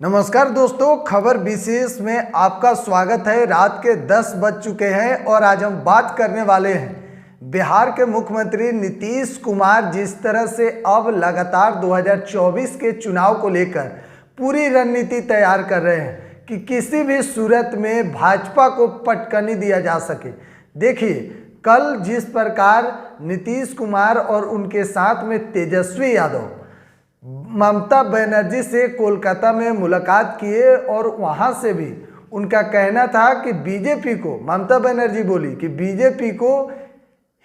नमस्कार दोस्तों, खबर विशेष में आपका स्वागत है। रात के 10 बज चुके हैं और आज हम बात करने वाले हैं बिहार के मुख्यमंत्री नीतीश कुमार जिस तरह से अब लगातार 2024 के चुनाव को लेकर पूरी रणनीति तैयार कर रहे हैं कि किसी भी सूरत में भाजपा को पटकनी दिया जा सके। देखिए, कल जिस प्रकार नीतीश कुमार और उनके साथ में तेजस्वी यादव ममता बनर्जी से कोलकाता में मुलाकात किए और वहां से भी उनका कहना था कि बीजेपी को, ममता बनर्जी बोली कि बीजेपी को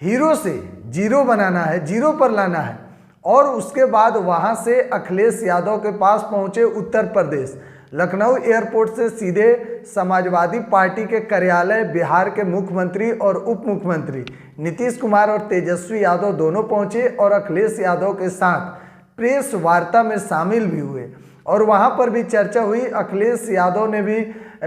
हीरो से जीरो बनाना है, जीरो पर लाना है। और उसके बाद वहां से अखिलेश यादव के पास पहुंचे उत्तर प्रदेश, लखनऊ एयरपोर्ट से सीधे समाजवादी पार्टी के कार्यालय बिहार के मुख्यमंत्री और उप मुख्यमंत्री नीतीश कुमार और तेजस्वी यादव दोनों पहुंचे और अखिलेश यादव के साथ प्रेस वार्ता में शामिल भी हुए और वहां पर भी चर्चा हुई। अखिलेश यादव ने भी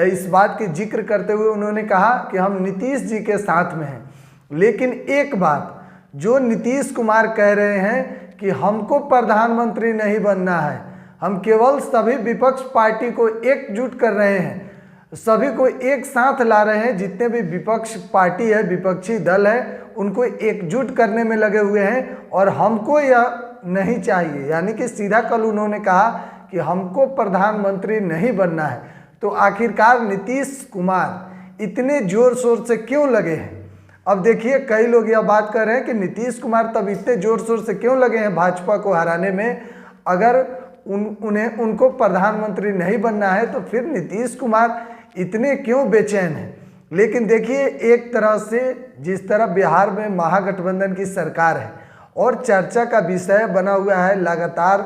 इस बात की जिक्र करते हुए उन्होंने कहा कि हम नीतीश जी के साथ में हैं, लेकिन एक बात जो नीतीश कुमार कह रहे हैं कि हमको प्रधानमंत्री नहीं बनना है, हम केवल सभी विपक्ष पार्टी को एकजुट कर रहे हैं, सभी को एक साथ ला रहे हैं, जितने भी विपक्ष पार्टी है, विपक्षी दल है, उनको एकजुट करने में लगे हुए हैं और हमको यह नहीं चाहिए। यानी कि सीधा कल उन्होंने कहा कि हमको प्रधानमंत्री नहीं बनना है। तो आखिरकार नीतीश कुमार इतने जोर शोर से क्यों लगे हैं? अब देखिए, कई लोग यह बात कर रहे हैं कि नीतीश कुमार तब इतने जोर शोर से क्यों लगे हैं भाजपा को हराने में, अगर उनको प्रधानमंत्री नहीं बनना है तो फिर नीतीश कुमार इतने क्यों बेचैन हैं। लेकिन देखिए, एक तरह से जिस तरह बिहार में महागठबंधन की सरकार है और चर्चा का विषय बना हुआ है लगातार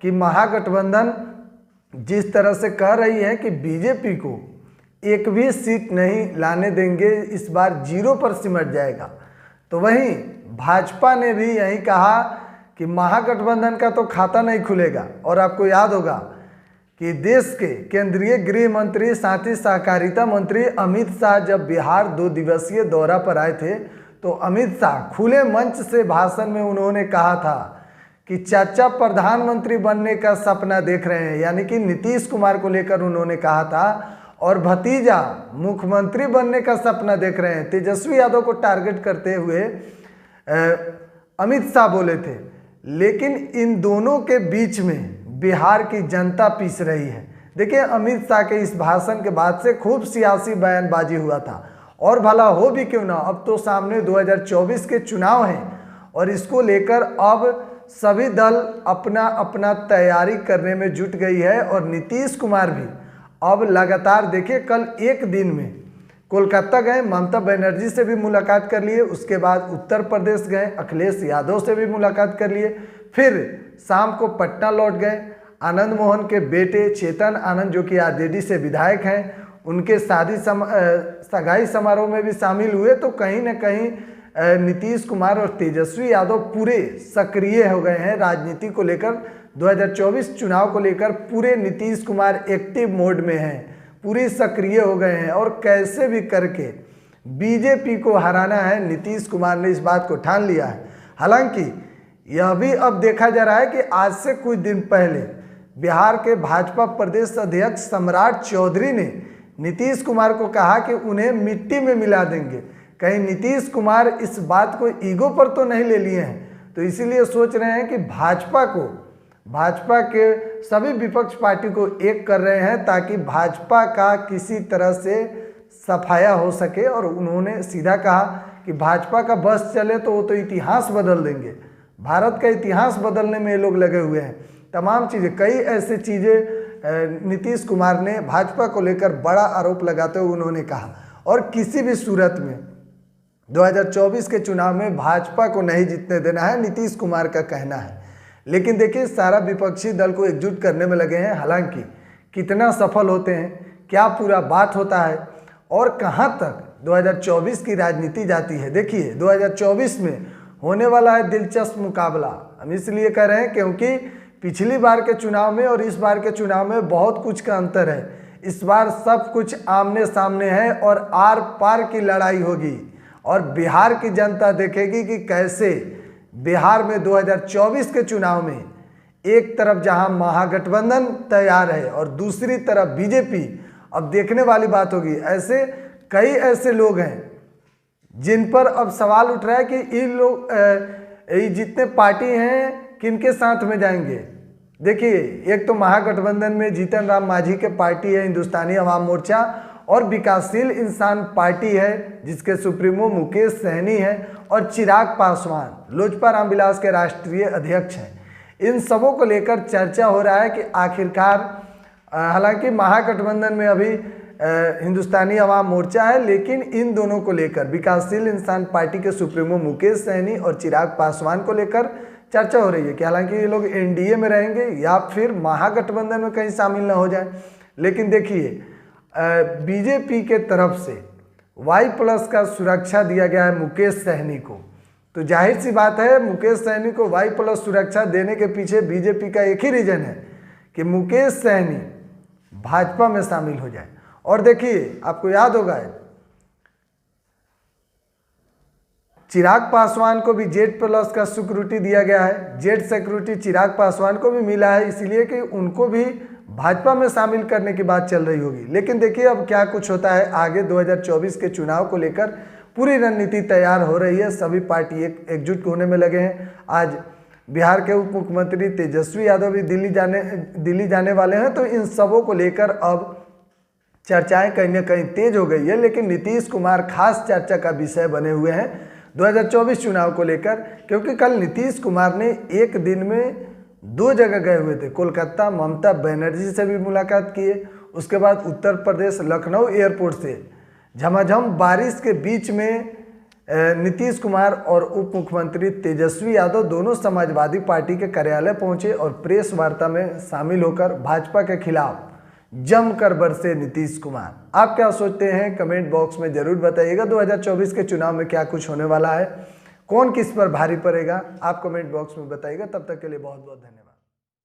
कि महागठबंधन जिस तरह से कह रही है कि बीजेपी को एक भी सीट नहीं लाने देंगे, इस बार जीरो पर सिमट जाएगा, तो वहीं भाजपा ने भी यही कहा कि महागठबंधन का तो खाता नहीं खुलेगा। और आपको याद होगा कि देश के केंद्रीय गृह मंत्री साथ ही सहकारिता मंत्री अमित शाह जब बिहार 2 दिवसीय दौरा पर आए थे तो अमित शाह खुले मंच से भाषण में उन्होंने कहा था कि चाचा प्रधानमंत्री बनने का सपना देख रहे हैं, यानी कि नीतीश कुमार को लेकर उन्होंने कहा था, और भतीजा मुख्यमंत्री बनने का सपना देख रहे हैं। तेजस्वी यादव को टारगेट करते हुए अमित शाह बोले थे। लेकिन इन दोनों के बीच में बिहार की जनता पीस रही है। देखिए, अमित शाह के इस भाषण के बाद से खूब सियासी बयानबाजी हुआ था, और भला हो भी क्यों ना, अब तो सामने 2024 के चुनाव हैं और इसको लेकर अब सभी दल अपना अपना तैयारी करने में जुट गई है। और नीतीश कुमार भी अब लगातार, देखिए, कल एक दिन में कोलकाता गए, ममता बनर्जी से भी मुलाकात कर लिए, उसके बाद उत्तर प्रदेश गए, अखिलेश यादव से भी मुलाकात कर लिए, फिर शाम को पटना लौट गए। आनंद मोहन के बेटे चेतन आनंद जो कि आरजेडी से विधायक हैं, उनके सगाई समारोह में भी शामिल हुए। तो कहीं ना कहीं नीतीश कुमार और तेजस्वी यादव पूरे सक्रिय हो गए हैं राजनीति को लेकर। 2024 चुनाव को लेकर पूरे नीतीश कुमार एक्टिव मोड में हैं, पूरी सक्रिय हो गए हैं और कैसे भी करके बीजेपी को हराना है, नीतीश कुमार ने इस बात को ठान लिया है। हालांकि यह भी अब देखा जा रहा है कि आज से कुछ दिन पहले बिहार के भाजपा प्रदेश अध्यक्ष सम्राट चौधरी ने नीतीश कुमार को कहा कि उन्हें मिट्टी में मिला देंगे। कहीं नीतीश कुमार इस बात को ईगो पर तो नहीं ले लिए हैं, तो इसीलिए सोच रहे हैं कि भाजपा के सभी विपक्ष पार्टी को एक कर रहे हैं ताकि भाजपा का किसी तरह से सफाया हो सके। और उन्होंने सीधा कहा कि भाजपा का बस चले तो वो तो इतिहास बदल देंगे, भारत का इतिहास बदलने में ये लोग लगे हुए हैं। तमाम चीज़ें, कई ऐसी चीज़ें नीतीश कुमार ने भाजपा को लेकर बड़ा आरोप लगाते हुए उन्होंने कहा। और किसी भी सूरत में 2024 के चुनाव में भाजपा को नहीं जीतने देना है, नीतीश कुमार का कहना है। लेकिन देखिए, सारा विपक्षी दल को एकजुट करने में लगे हैं। हालांकि कितना सफल होते हैं, क्या पूरा बात होता है और कहां तक 2024 की राजनीति जाती है। देखिए, 2024 में होने वाला है दिलचस्प मुकाबला। हम इसलिए कह रहे हैं क्योंकि पिछली बार के चुनाव में और इस बार के चुनाव में बहुत कुछ का अंतर है। इस बार सब कुछ आमने सामने है और आर पार की लड़ाई होगी और बिहार की जनता देखेगी कि कैसे बिहार में 2024 के चुनाव में एक तरफ जहां महागठबंधन तैयार है और दूसरी तरफ बीजेपी। अब देखने वाली बात होगी, ऐसे कई ऐसे लोग हैं जिन पर अब सवाल उठ रहा है कि इन लोग ये जितने पार्टी हैं किनके साथ में जाएंगे। देखिए, एक तो महागठबंधन में जीतन राम मांझी के पार्टी है हिंदुस्तानी अवाम मोर्चा, और विकासशील इंसान पार्टी है जिसके सुप्रीमो मुकेश सहनी है, और चिराग पासवान लोजपा रामविलास के राष्ट्रीय अध्यक्ष हैं। इन सबों को लेकर चर्चा हो रहा है कि आखिरकार, हालांकि महागठबंधन में अभी हिंदुस्तानी अवाम मोर्चा है, लेकिन इन दोनों को लेकर विकासशील इंसान पार्टी के सुप्रीमो मुकेश सहनी और चिराग पासवान को लेकर चर्चा हो रही है कि हालांकि ये लोग एनडीए में रहेंगे या फिर महागठबंधन में कहीं शामिल ना हो जाए। लेकिन देखिए, बीजेपी के तरफ से Y+ का सुरक्षा दिया गया है मुकेश सहनी को, तो जाहिर सी बात है मुकेश सहनी को Y+ सुरक्षा देने के पीछे बीजेपी का एक ही रीजन है कि मुकेश सहनी भाजपा में शामिल हो जाए। और देखिए, आपको याद होगा चिराग पासवान को भी Z+ का सिक्योरिटी दिया गया है। जेड सिक्योरिटी चिराग पासवान को भी मिला है, इसलिए कि उनको भी भाजपा में शामिल करने की बात चल रही होगी। लेकिन देखिए अब क्या कुछ होता है आगे। 2024 के चुनाव को लेकर पूरी रणनीति तैयार हो रही है, सभी पार्टी एकजुट होने में लगे हैं। आज बिहार के उप मुख्यमंत्री तेजस्वी यादव भी दिल्ली जाने वाले हैं, तो इन सबों को लेकर अब चर्चाएं कहीं ना कहीं तेज हो गई है। लेकिन नीतीश कुमार खास चर्चा का विषय बने हुए हैं 2024 चुनाव को लेकर, क्योंकि कल नीतीश कुमार ने एक दिन में 2 जगह गए हुए थे। कोलकाता ममता बनर्जी से भी मुलाकात किए, उसके बाद उत्तर प्रदेश लखनऊ एयरपोर्ट से झमाझम बारिश के बीच में नीतीश कुमार और उप मुख्यमंत्री तेजस्वी यादव दोनों समाजवादी पार्टी के कार्यालय पहुंचे और प्रेस वार्ता में शामिल होकर भाजपा के खिलाफ जमकर बरसे नीतीश कुमार। आप क्या सोचते हैं कमेंट बॉक्स में जरूर बताइएगा। 2024 के चुनाव में क्या कुछ होने वाला है, कौन किस पर भारी पड़ेगा, आप कमेंट बॉक्स में बताइएगा। तब तक के लिए बहुत बहुत धन्यवाद।